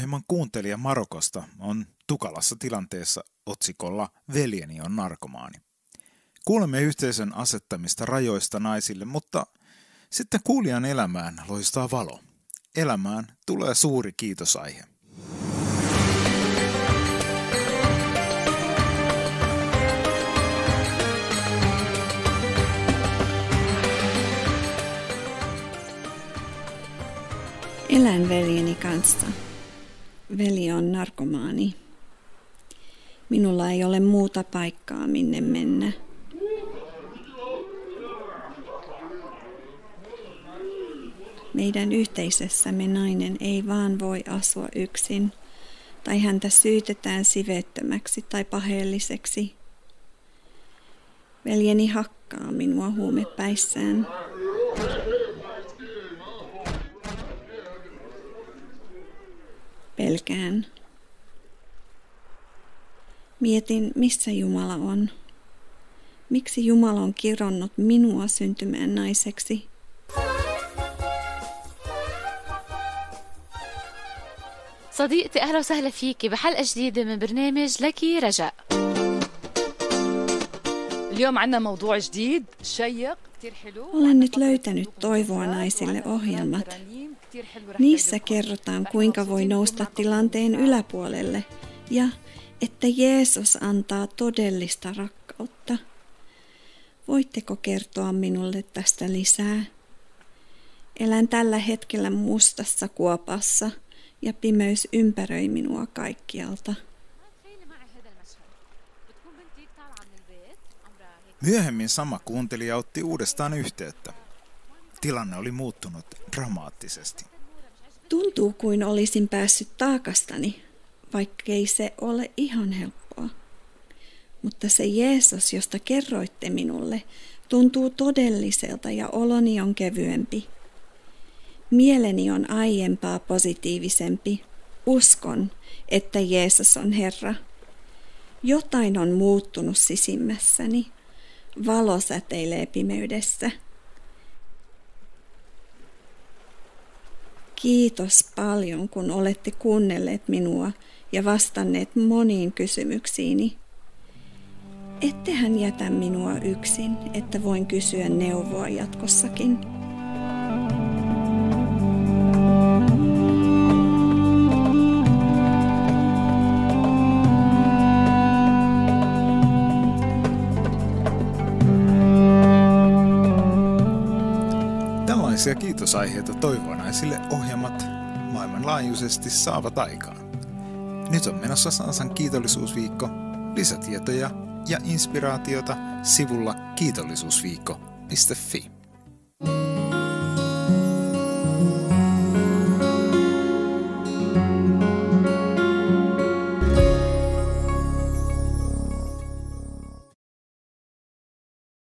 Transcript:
ohjelman kuuntelija Marokosta on tukalassa tilanteessa otsikolla Veljeni on narkomaani. Kuulemme yhteisön asettamista rajoista naisille, mutta sitten kuulijan elämään loistaa valo. Elämään tulee suuri kiitosaihe. Elän veljeni kanssa. Veli on narkomaani. Minulla ei ole muuta paikkaa, minne mennä. Meidän yhteisössämme nainen ei vaan voi asua yksin, tai häntä syytetään siveettömäksi tai paheelliseksi. Veljeni hakkaa minua huumepäissään. Pelkään. Mietin, missä Jumala on. Miksi Jumala on kironnut minua syntymään naiseksi? صديقتي أهلا وسهلا فيكي بحلقة جديدة من برنامج لكي رجاء. اليوم عنا موضوع جديد شيق كتير حلو. Olen nyt löytänyt Toivoa naisille -ohjelmat. Niissä kerrotaan, kuinka voi nousta tilanteen yläpuolelle ja että Jeesus antaa todellista rakkautta. Voitteko kertoa minulle tästä lisää? Elän tällä hetkellä mustassa kuopassa ja pimeys ympäröi minua kaikkialta. Myöhemmin sama kuuntelija otti uudestaan yhteyttä. Tilanne oli muuttunut dramaattisesti. Tuntuu kuin olisin päässyt taakastani, vaikkei se ole ihan helppoa. Mutta se Jeesus, josta kerroitte minulle, tuntuu todelliselta ja oloni on kevyempi. Mieleni on aiempaa positiivisempi. Uskon, että Jeesus on Herra. Jotain on muuttunut sisimmässäni. Valo säteilee pimeydessä. Kiitos paljon, kun olette kuunnelleet minua ja vastanneet moniin kysymyksiini. Ettehän jätä minua yksin, että voin kysyä neuvoa jatkossakin. Tällaisia kiitosaiheita Toivoa naisille -ohjelmat maailmanlaajuisesti saavat aikaan. Nyt on menossa Sansan kiitollisuusviikko. Lisätietoja ja inspiraatiota sivulla kiitollisuusviikko.fi.